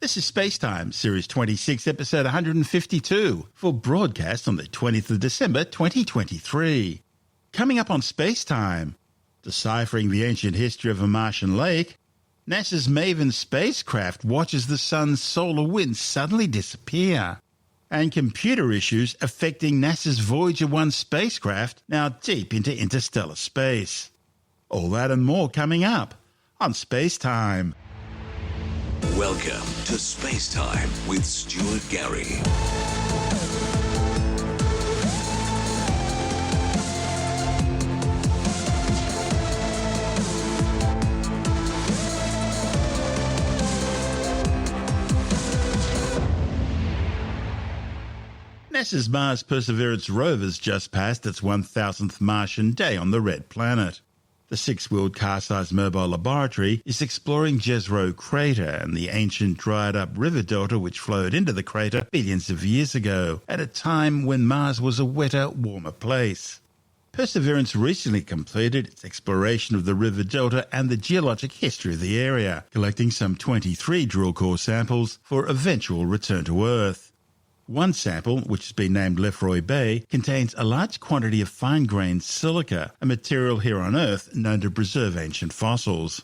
This is SpaceTime, Series 26, Episode 152, for broadcast on the 20th of December 2023. Coming up on SpaceTime, deciphering the ancient history of a Martian Lake, NASA's Maven spacecraft watches the sun's solar winds suddenly disappear, and computer issues affecting NASA's Voyager 1 spacecraft now deep into interstellar space. All that and more coming up on SpaceTime. Welcome to SpaceTime with Stuart Gary. NASA's Mars Perseverance rover's just passed its 1000th Martian day on the Red Planet. The six-wheeled car-sized mobile laboratory is exploring Jezero Crater and the ancient dried-up river delta which flowed into the crater billions of years ago, at a time when Mars was a wetter, warmer place. Perseverance recently completed its exploration of the river delta and the geologic history of the area, collecting some 23 drill core samples for eventual return to Earth. One sample, which has been named Lefroy Bay, contains a large quantity of fine-grained silica, a material here on Earth known to preserve ancient fossils.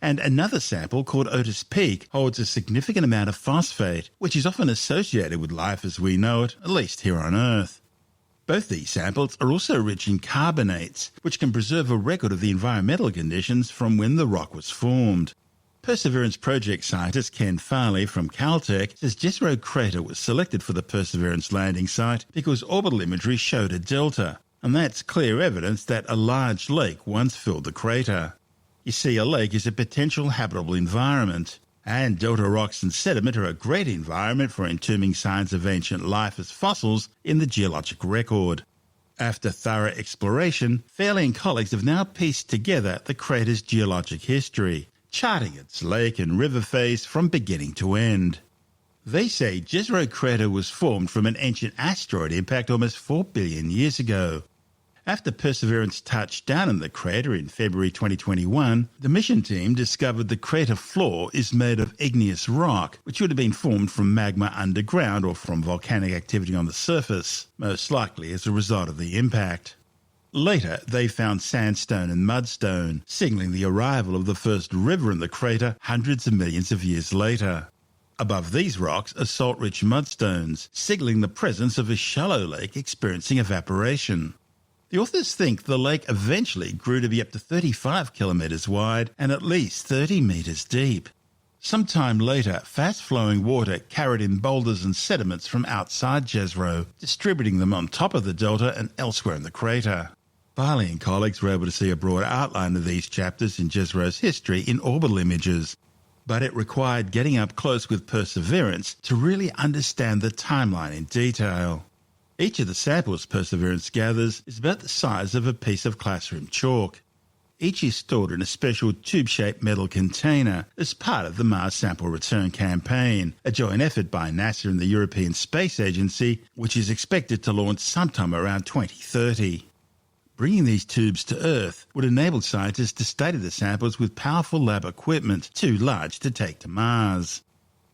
And another sample, called Otis Peak, holds a significant amount of phosphate, which is often associated with life as we know it, at least here on Earth. Both these samples are also rich in carbonates, which can preserve a record of the environmental conditions from when the rock was formed. Perseverance project scientist Ken Farley from Caltech says Jezero Crater was selected for the Perseverance landing site because orbital imagery showed a delta, and that's clear evidence that a large lake once filled the crater. You see, a lake is a potential habitable environment, and delta rocks and sediment are a great environment for entombing signs of ancient life as fossils in the geologic record. After thorough exploration, Farley and colleagues have now pieced together the crater's geologic history, charting its lake and river phase from beginning to end. They say Jezero Crater was formed from an ancient asteroid impact almost 4 billion years ago. After Perseverance touched down in the crater in February 2021, the mission team discovered the crater floor is made of igneous rock, which would have been formed from magma underground or from volcanic activity on the surface, most likely as a result of the impact. Later, they found sandstone and mudstone, signaling the arrival of the first river in the crater hundreds of millions of years later. Above these rocks are salt-rich mudstones, signaling the presence of a shallow lake experiencing evaporation. The authors think the lake eventually grew to be up to 35 kilometres wide and at least 30 metres deep. Sometime later, fast-flowing water carried in boulders and sediments from outside Jezero, distributing them on top of the delta and elsewhere in the crater. Farley and colleagues were able to see a broad outline of these chapters in Jezero's history in orbital images, but it required getting up close with Perseverance to really understand the timeline in detail. Each of the samples Perseverance gathers is about the size of a piece of classroom chalk. Each is stored in a special tube-shaped metal container as part of the Mars Sample Return Campaign, a joint effort by NASA and the European Space Agency, which is expected to launch sometime around 2030. Bringing these tubes to Earth would enable scientists to study the samples with powerful lab equipment too large to take to Mars.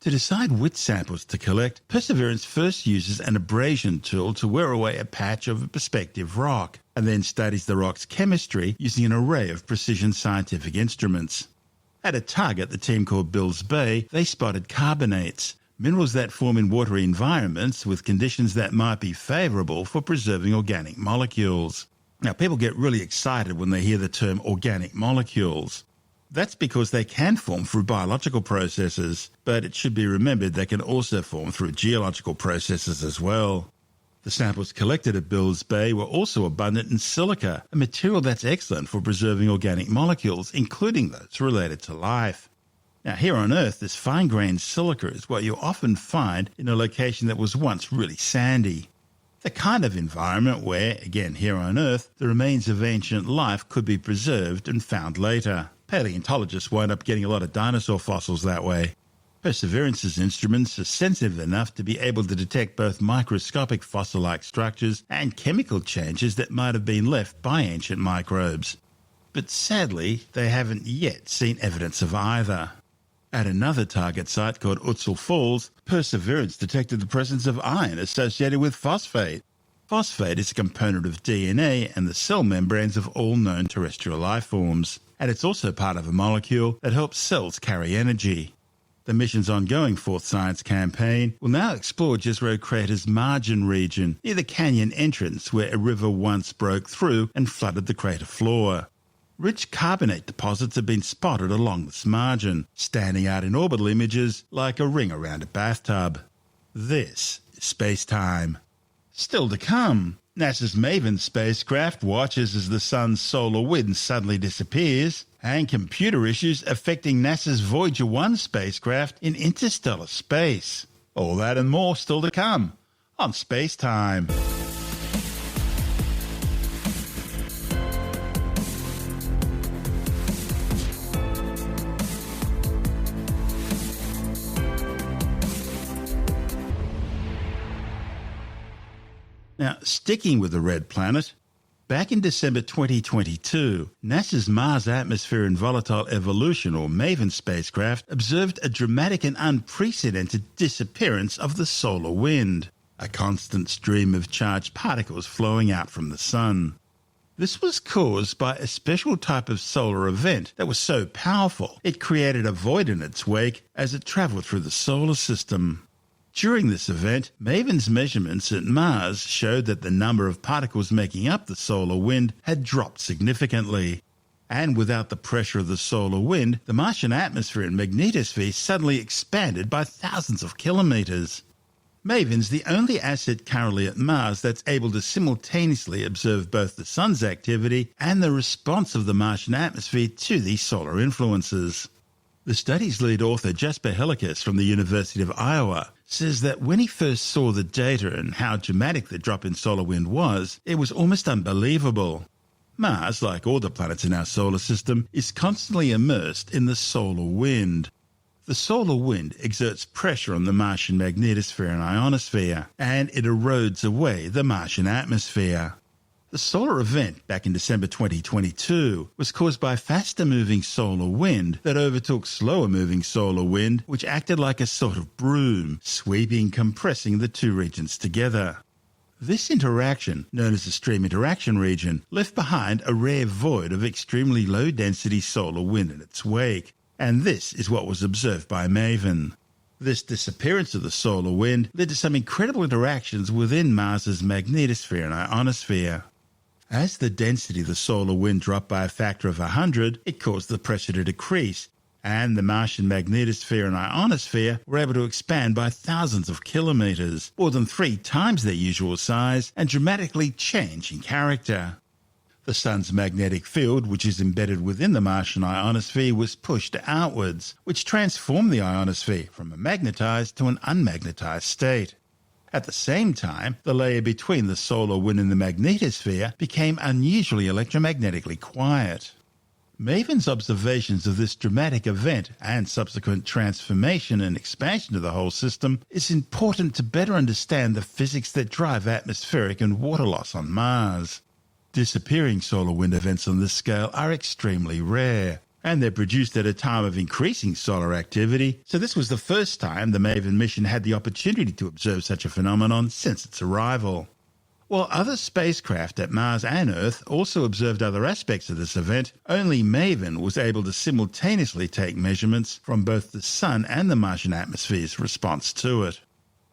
To decide which samples to collect, Perseverance first uses an abrasion tool to wear away a patch of a prospective rock, and then studies the rock's chemistry using an array of precision scientific instruments. At a target the team called Bills Bay, they spotted carbonates, minerals that form in watery environments with conditions that might be favourable for preserving organic molecules. Now, people get really excited when they hear the term organic molecules. That's because they can form through biological processes, but it should be remembered they can also form through geological processes as well. The samples collected at Bills Bay were also abundant in silica, a material that's excellent for preserving organic molecules, including those related to life. Now, here on Earth, this fine-grained silica is what you often find in a location that was once really sandy. The kind of environment where, again here on Earth, the remains of ancient life could be preserved and found later. Paleontologists wind up getting a lot of dinosaur fossils that way. Perseverance's instruments are sensitive enough to be able to detect both microscopic fossil-like structures and chemical changes that might have been left by ancient microbes. But sadly, they haven't yet seen evidence of either. At another target site called Utzel Falls, Perseverance detected the presence of iron associated with phosphate. Phosphate is a component of DNA and the cell membranes of all known terrestrial life forms, and it's also part of a molecule that helps cells carry energy. The mission's ongoing fourth science campaign will now explore Jezero Crater's margin region, near the canyon entrance where a river once broke through and flooded the crater floor. Rich carbonate deposits have been spotted along this margin, standing out in orbital images like a ring around a bathtub. This is SpaceTime. Still to come, NASA's Maven spacecraft watches as the sun's solar wind suddenly disappears, and computer issues affecting NASA's Voyager 1 spacecraft in interstellar space. All that and more still to come on SpaceTime. Now, sticking with the red planet, back in December 2022, NASA's Mars Atmosphere and Volatile Evolution, or Maven spacecraft, observed a dramatic and unprecedented disappearance of the solar wind, a constant stream of charged particles flowing out from the sun. This was caused by a special type of solar event that was so powerful it created a void in its wake as it travelled through the solar system. During this event, Maven's measurements at Mars showed that the number of particles making up the solar wind had dropped significantly. And without the pressure of the solar wind, the Martian atmosphere and magnetosphere suddenly expanded by thousands of kilometres. Maven's the only asset currently at Mars that's able to simultaneously observe both the sun's activity and the response of the Martian atmosphere to these solar influences. The study's lead author, Jasper Helicus from the University of Iowa, says that when he first saw the data and how dramatic the drop in solar wind was, it was almost unbelievable. Mars, like all the planets in our solar system, is constantly immersed in the solar wind. The solar wind exerts pressure on the Martian magnetosphere and ionosphere, and it erodes away the Martian atmosphere. The solar event back in December 2022 was caused by faster-moving solar wind that overtook slower-moving solar wind, which acted like a sort of broom, sweeping, compressing the two regions together. This interaction, known as the stream interaction region, left behind a rare void of extremely low-density solar wind in its wake, and this is what was observed by Maven. This disappearance of the solar wind led to some incredible interactions within Mars's magnetosphere and ionosphere. As the density of the solar wind dropped by a factor of 100, it caused the pressure to decrease, and the Martian magnetosphere and ionosphere were able to expand by thousands of kilometres, more than 3 times their usual size, and dramatically change in character. The sun's magnetic field, which is embedded within the Martian ionosphere, was pushed outwards, which transformed the ionosphere from a magnetised to an unmagnetised state. At the same time, the layer between the solar wind and the magnetosphere became unusually electromagnetically quiet. Maven's observations of this dramatic event and subsequent transformation and expansion of the whole system is important to better understand the physics that drive atmospheric and water loss on Mars. Disappearing solar wind events on this scale are extremely rare, and they're produced at a time of increasing solar activity, so this was the first time the Maven mission had the opportunity to observe such a phenomenon since its arrival. While other spacecraft at Mars and Earth also observed other aspects of this event, only Maven was able to simultaneously take measurements from both the Sun and the Martian atmosphere's response to it.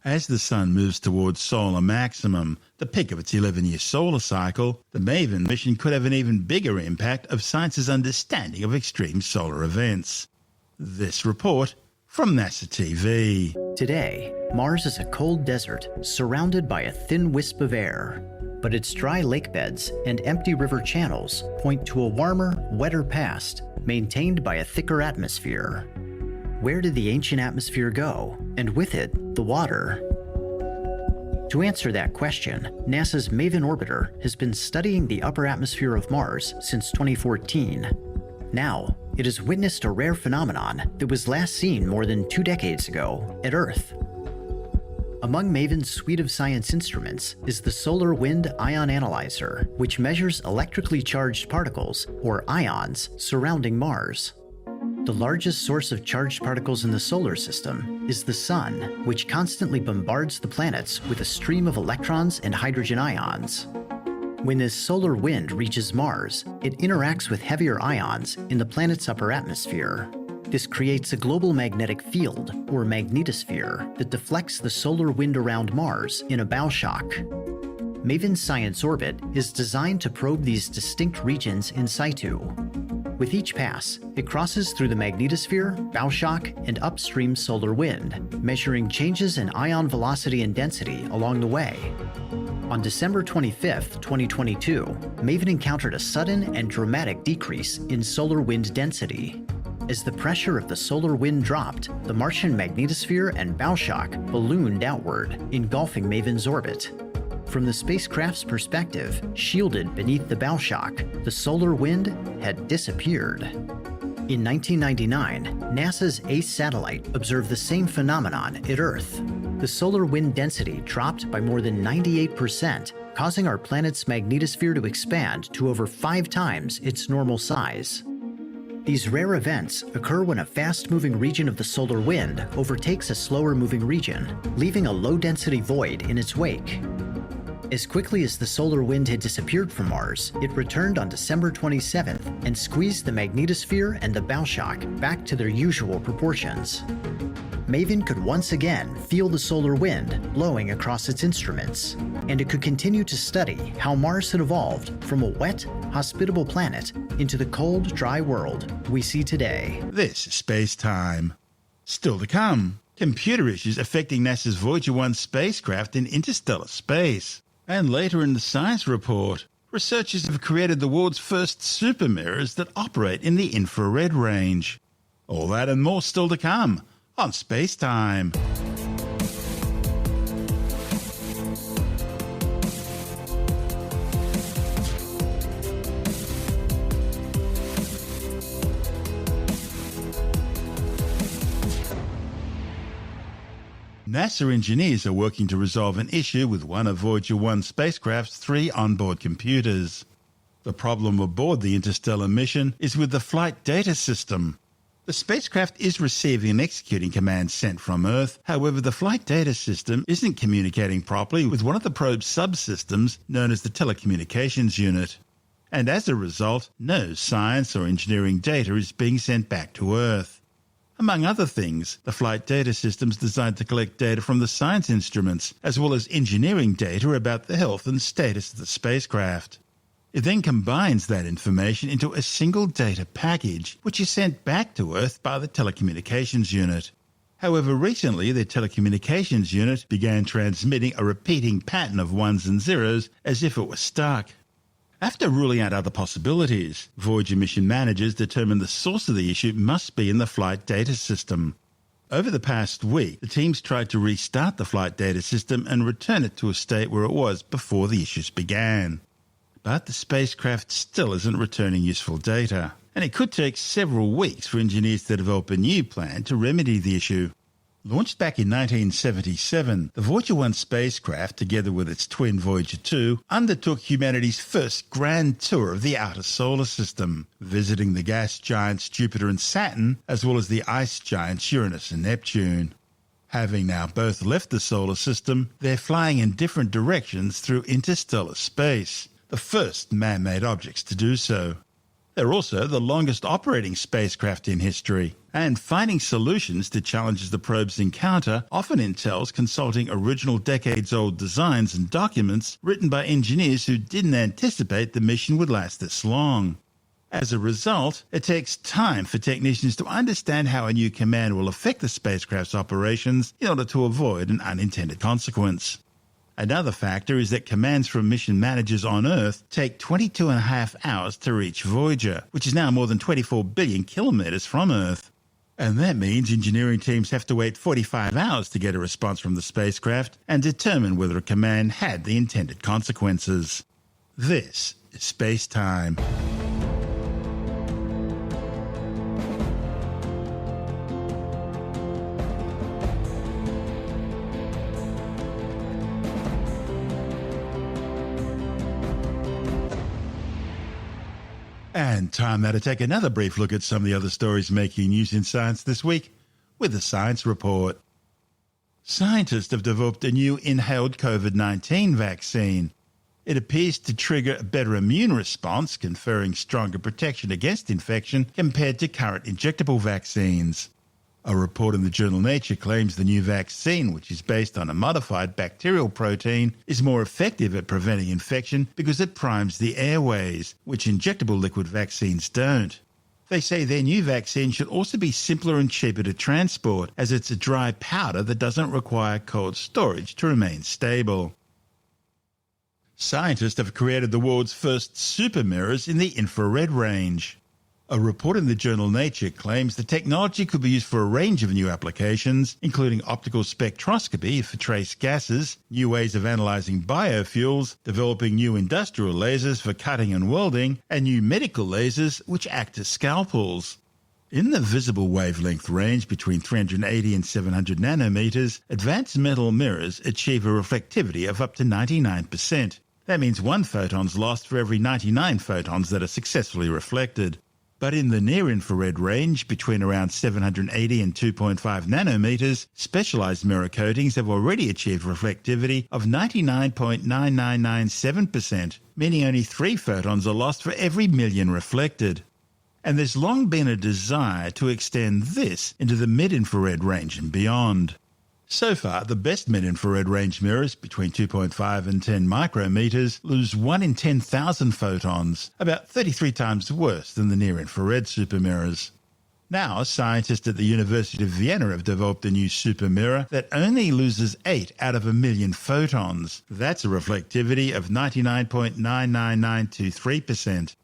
As the Sun moves towards solar maximum, the peak of its 11-year solar cycle, the Maven mission could have an even bigger impact of science's understanding of extreme solar events. This report from NASA TV. Today, Mars is a cold desert surrounded by a thin wisp of air, but its dry lake beds and empty river channels point to a warmer, wetter past maintained by a thicker atmosphere. Where did the ancient atmosphere go, and with it, the water? To answer that question, NASA's Maven orbiter has been studying the upper atmosphere of Mars since 2014. Now, it has witnessed a rare phenomenon that was last seen more than 2 decades ago at Earth. Among Maven's suite of science instruments is the Solar Wind Ion Analyzer, which measures electrically charged particles, or ions, surrounding Mars. The largest source of charged particles in the solar system is the Sun, which constantly bombards the planets with a stream of electrons and hydrogen ions. When this solar wind reaches Mars, it interacts with heavier ions in the planet's upper atmosphere. This creates a global magnetic field, or magnetosphere, that deflects the solar wind around Mars in a bow shock. Maven's science orbit is designed to probe these distinct regions in situ. With each pass, it crosses through the magnetosphere, bow shock, and upstream solar wind, measuring changes in ion velocity and density along the way. On December 25, 2022, Maven encountered a sudden and dramatic decrease in solar wind density. As the pressure of the solar wind dropped, the Martian magnetosphere and bow shock ballooned outward, engulfing Maven's orbit. From the spacecraft's perspective, shielded beneath the bow shock, the solar wind had disappeared. In 1999, NASA's ACE satellite observed the same phenomenon at Earth. The solar wind density dropped by more than 98%, causing our planet's magnetosphere to expand to over 5 times its normal size. These rare events occur when a fast-moving region of the solar wind overtakes a slower-moving region, leaving a low-density void in its wake. As quickly as the solar wind had disappeared from Mars, it returned on December 27th and squeezed the magnetosphere and the bow shock back to their usual proportions. Maven could once again feel the solar wind blowing across its instruments, and it could continue to study how Mars had evolved from a wet, hospitable planet into the cold, dry world we see today. This is SpaceTime. Still to come, computer issues affecting NASA's Voyager 1 spacecraft in interstellar space. And later in the science report, researchers have created the world's first supermirrors that operate in the infrared range. All that and more still to come on SpaceTime. NASA engineers are working to resolve an issue with one of Voyager 1 spacecraft's 3 onboard computers. The problem aboard the interstellar mission is with the flight data system. The spacecraft is receiving and executing commands sent from Earth. However, the flight data system isn't communicating properly with one of the probe's subsystems known as the telecommunications unit. And as a result, no science or engineering data is being sent back to Earth. Among other things, the flight data system is designed to collect data from the science instruments, as well as engineering data about the health and status of the spacecraft. It then combines that information into a single data package, which is sent back to Earth by the telecommunications unit. However, recently the telecommunications unit began transmitting a repeating pattern of ones and zeros as if it was stuck. After ruling out other possibilities, Voyager mission managers determined the source of the issue must be in the flight data system. Over the past week, the teams tried to restart the flight data system and return it to a state where it was before the issues began. But the spacecraft still isn't returning useful data, and it could take several weeks for engineers to develop a new plan to remedy the issue. Launched back in 1977, the Voyager 1 spacecraft, together with its twin Voyager 2, undertook humanity's first grand tour of the outer solar system, visiting the gas giants Jupiter and Saturn, as well as the ice giants Uranus and Neptune. Having now both left the solar system, they're flying in different directions through interstellar space, the first man-made objects to do so. They're also the longest operating spacecraft in history, and finding solutions to challenges the probes encounter often entails consulting original decades-old designs and documents written by engineers who didn't anticipate the mission would last this long. As a result, it takes time for technicians to understand how a new command will affect the spacecraft's operations in order to avoid an unintended consequence. Another factor is that commands from mission managers on Earth take 22.5 hours to reach Voyager, which is now more than 24 billion kilometers from Earth. And that means engineering teams have to wait 45 hours to get a response from the spacecraft and determine whether a command had the intended consequences. This is SpaceTime. And time now to take another brief look at some of the other stories making news in science this week with the Science Report. Scientists have developed a new inhaled COVID-19 vaccine. It appears to trigger a better immune response, conferring stronger protection against infection compared to current injectable vaccines. A report in the journal Nature claims the new vaccine, which is based on a modified bacterial protein, is more effective at preventing infection because it primes the airways, which injectable liquid vaccines don't. They say their new vaccine should also be simpler and cheaper to transport, as it's a dry powder that doesn't require cold storage to remain stable. Scientists have created the world's first supermirrors in the infrared range. A report in the journal Nature claims the technology could be used for a range of new applications, including optical spectroscopy for trace gases, new ways of analysing biofuels, developing new industrial lasers for cutting and welding, and new medical lasers which act as scalpels. In the visible wavelength range between 380 and 700 nanometers, advanced metal mirrors achieve a reflectivity of up to 99%. That means one photon's lost for every 99 photons that are successfully reflected. But in the near-infrared range, between around 780 and 2.5 nanometers, specialized mirror coatings have already achieved reflectivity of 99.9997%, meaning only 3 photons are lost for every million reflected. And there's long been a desire to extend this into the mid-infrared range and beyond. So far, the best mid-infrared range mirrors, between 2.5 and 10 micrometers, lose 1 in 10,000 photons, about 33 times worse than the near-infrared supermirrors. Now, scientists at the University of Vienna have developed a new supermirror that only loses 8 out of a million photons. That's a reflectivity of 99.99923%.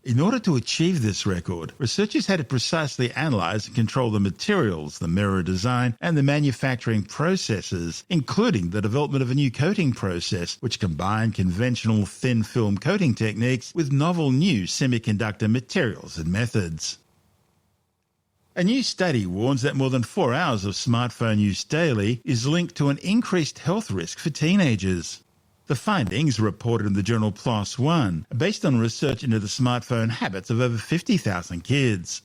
In order to achieve this record, researchers had to precisely analyse and control the materials, the mirror design, and the manufacturing processes, including the development of a new coating process, which combined conventional thin film coating techniques with novel new semiconductor materials and methods. A new study warns that more than 4 hours of smartphone use daily is linked to an increased health risk for teenagers. The findings, reported in the journal PLOS ONE, are based on research into the smartphone habits of over 50,000 kids.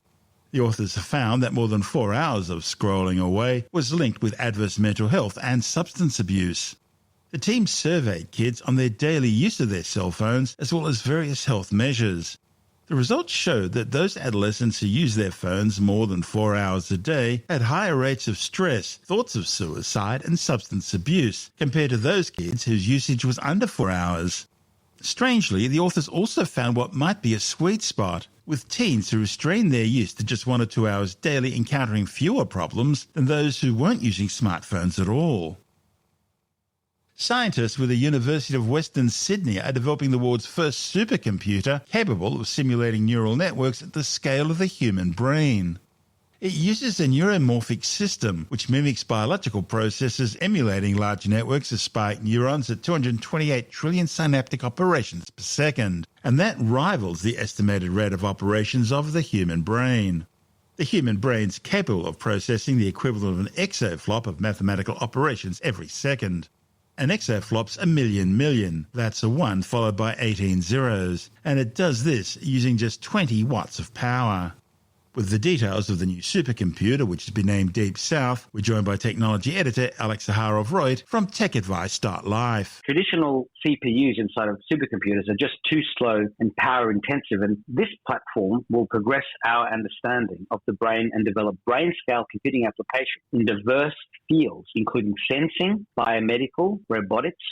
The authors have found that more than 4 hours of scrolling away was linked with adverse mental health and substance abuse. The team surveyed kids on their daily use of their cell phones as well as various health measures. The results showed that those adolescents who use their phones more than 4 hours a day had higher rates of stress, thoughts of suicide, and substance abuse compared to those kids whose usage was under 4 hours. Strangely, the authors also found what might be a sweet spot, with teens who restrained their use to just 1 or 2 hours daily encountering fewer problems than those who weren't using smartphones at all. Scientists with the University of Western Sydney are developing the world's first supercomputer capable of simulating neural networks at the scale of the human brain. It uses a neuromorphic system which mimics biological processes emulating large networks of spike neurons at 228 trillion synaptic operations per second, and that rivals the estimated rate of operations of the human brain. The human brain's capable of processing the equivalent of an exaflop of mathematical operations every second. An exaflop's a million. That's a 1 followed by 18 zeros, and it does this using just 20 watts of power. With the details of the new supercomputer, which has been named Deep South, we're joined by technology editor Alex Zaharov-Reutt from TechAdvice.life. Traditional CPUs inside of supercomputers are just too slow and power intensive, and this platform will progress our understanding of the brain and develop brain-scale computing applications in diverse fields, including sensing, biomedical, robotics,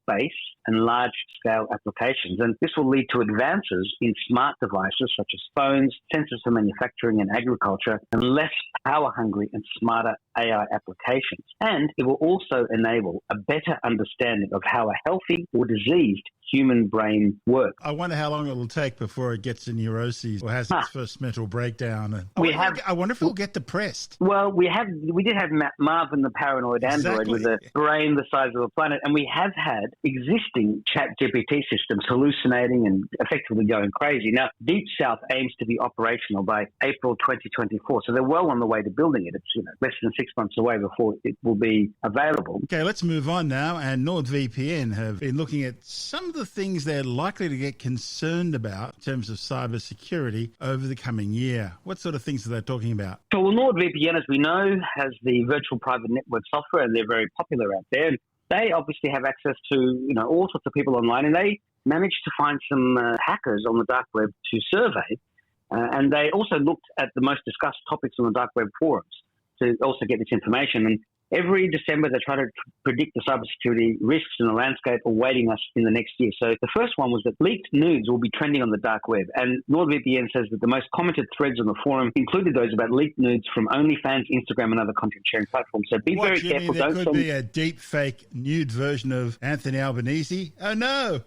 space, and large-scale applications. And this will lead to advances in smart devices such as phones, sensors for manufacturing and agriculture, and less power-hungry and smarter AI applications. And it will also enable a better understanding of how a healthy or diseased human brain works. I wonder how long it will take before it gets to neuroses or has its first mental breakdown. I wonder if it'll get depressed. Well, we did have Marvin the paranoid android with a brain the size of a planet, and we have had existing existing chat GPT systems hallucinating and effectively going crazy. Now, Deep South aims to be operational by April 2024. So they're well on the way to building it. It's less than 6 months away before it will be available. Okay, let's move on now. And NordVPN have been looking at some of the things they're likely to get concerned about in terms of cybersecurity over the coming year. What sort of things are they talking about? So, well, NordVPN, as we know, has the virtual private network software, and they're very popular out there. And they obviously have access to all sorts of people online, and they managed to find some hackers on the dark web to survey. And they also looked at the most discussed topics on the dark web forums to also get this information. And every December, they try to predict the cybersecurity risks in the landscape awaiting us in the next year. So the first one was that leaked nudes will be trending on the dark web. And NordVPN says that the most commented threads on the forum included those about leaked nudes from OnlyFans, Instagram, and other content sharing platforms. So be very careful. There could be a deep fake nude version of Anthony Albanese. Oh, no.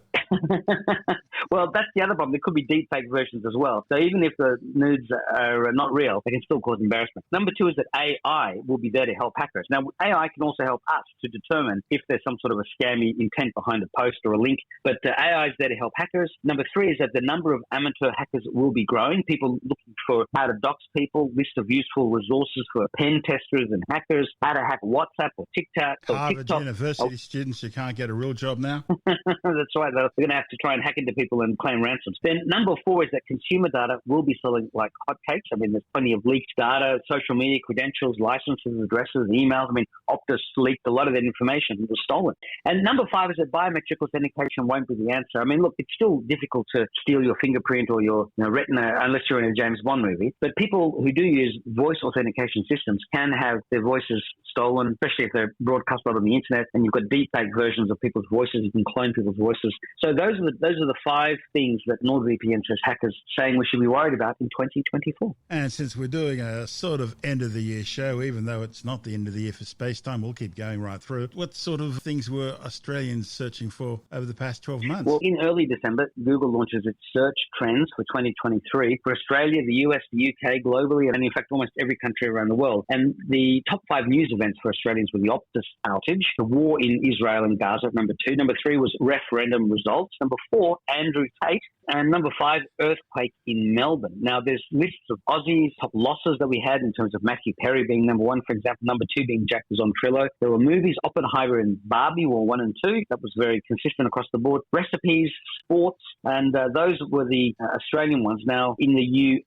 Well, that's the other problem. There could be deepfake versions as well. So even if the nudes are not real, they can still cause embarrassment. Number two is that AI will be there to help hackers. Now, AI can also help us to determine if there's some sort of a scammy intent behind a post or a link. But AI is there to help hackers. Number three is that the number of amateur hackers will be growing. People looking for how to dox people, list of useful resources for pen testers and hackers, how to hack WhatsApp or TikTok. Harvard University students who can't get a real job now. That's right. They're going to have to try and hack into people and claim ransoms. Then number four is that consumer data will be selling like hotcakes. I mean, there's plenty of leaked data, social media credentials, licenses, addresses, emails. I mean, Optus leaked a lot of that information. It was stolen. And number five is that biometric authentication won't be the answer. I mean, look, it's still difficult to steal your fingerprint or your retina unless you're in a James Bond movie. But people who do use voice authentication systems can have their voices stolen, especially if they're broadcast on the internet and you've got deepfake versions of people's voices. You can clone people's voices. So those are the five things that NordVPN says hackers saying we should be worried about in 2024. And since we're doing a sort of end of the year show, even though it's not the end of the year for SpaceTime, we'll keep going right through it. What sort of things were Australians searching for over the past 12 months? Well, in early December, Google launches its search trends for 2023 for Australia, the US, the UK, globally, and in fact almost every country around the world. And the top five news events for Australians were the Optus outage, the war in Israel and Gaza at number two. Number three was referendum results. Number four, Andrew Tate. And number five, earthquake in Melbourne. Now, there's lists of Aussies, top losses that we had in terms of Matthew Perry being number one, for example. Number two being Jack Zontrillo. There were movies, Oppenheimer and Barbie were 1 and 2. That was very consistent across the board. Recipes, sports, and those were the Australian ones. Now, in the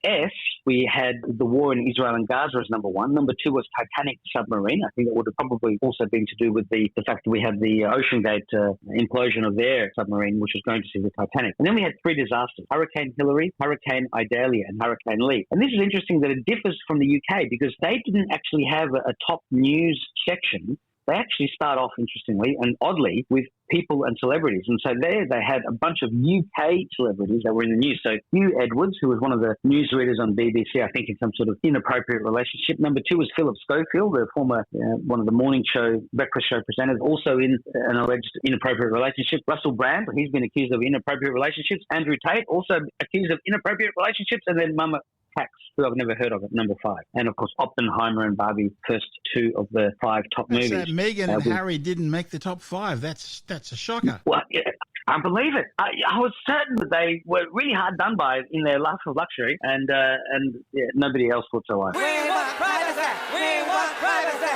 US, we had the war in Israel and Gaza as number one. Number two was Titanic submarine. I think that would have probably also been to do with the fact that we had the OceanGate implosion of their submarine, which was going to see the Titanic. And then we had three disasters: Hurricane Hillary, Hurricane Idalia, and Hurricane Lee. And this is interesting that it differs from the UK because they didn't actually have a top news section. They actually start off, interestingly and oddly, with people and celebrities. And so there they had a bunch of UK celebrities that were in the news. So Hugh Edwards, who was one of the newsreaders on BBC, I think in some sort of inappropriate relationship. Number two was Philip Schofield, the former one of the morning show, breakfast show presenters, also in an alleged inappropriate relationship. Russell Brand, he's been accused of inappropriate relationships. Andrew Tate, also accused of inappropriate relationships. And then Mama Pax, who I've never heard of, at number five. And of course, Oppenheimer and Barbie, first two of the five top movies. Meghan and Harry didn't make the top five. That's a shocker. Well, yeah, I can't believe it. I was certain that they were really hard done by in their life of luxury, and nobody else thought so either. We want privacy! We want privacy!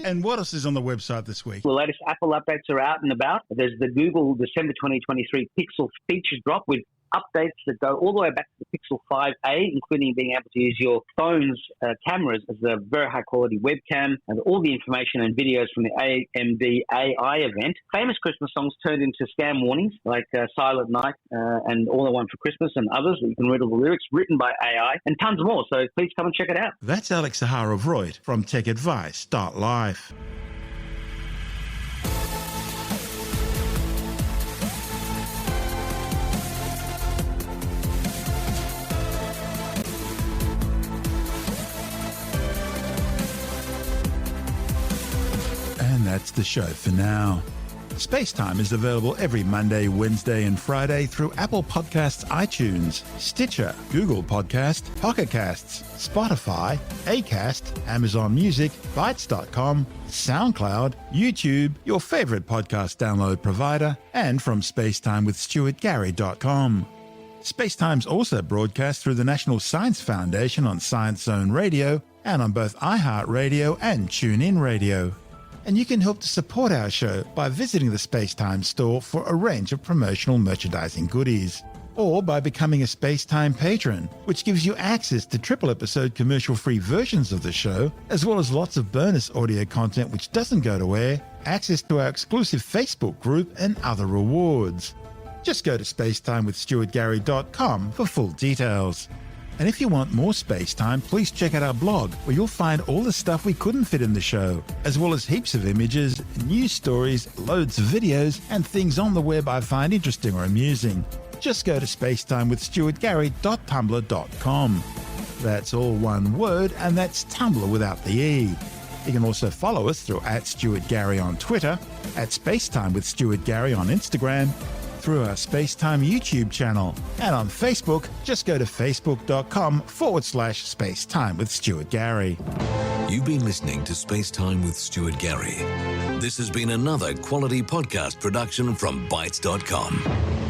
And what else is on the website this week? The latest Apple updates are out and about. There's the Google December 2023 Pixel features drop with updates that go all the way back to the Pixel 5a, including being able to use your phone's cameras as a very high-quality webcam, and all the information and videos from the AMD AI event. Famous Christmas songs turned into scam warnings, like Silent Night and All I Want for Christmas and others. You can read all the lyrics written by AI and tons more, so please come and check it out. That's Alex Zaharov-Reutt from Tech Advice. Start Life. And that's the show for now. SpaceTime is available every Monday, Wednesday and Friday through Apple Podcasts, iTunes, Stitcher, Google Podcast, Pocket Casts, Spotify, Acast, Amazon Music, Bytes.com, SoundCloud, YouTube, your favorite podcast download provider, and from spacetimewithstuartgary.com. SpaceTime's also broadcast through the National Science Foundation on Science Zone Radio and on both iHeartRadio and TuneIn Radio. And you can help to support our show by visiting the SpaceTime store for a range of promotional merchandising goodies, or by becoming a SpaceTime patron, which gives you access to triple-episode commercial-free versions of the show, as well as lots of bonus audio content which doesn't go to air, access to our exclusive Facebook group, and other rewards. Just go to spacetimewithstuartgary.com for full details. And if you want more SpaceTime, please check out our blog, where you'll find all the stuff we couldn't fit in the show, as well as heaps of images, news stories, loads of videos, and things on the web I find interesting or amusing. Just go to spacetimewithstuartgary.tumblr.com. That's all one word, and that's Tumblr without the E. You can also follow us through @StuartGary on Twitter, @SpaceTimeWithStuartGary on Instagram, through our SpaceTime YouTube channel, and on Facebook, just go to facebook.com/SpaceTime with Stuart Gary. You've been listening to SpaceTime with Stuart Gary. This has been another quality podcast production from Bytes.com.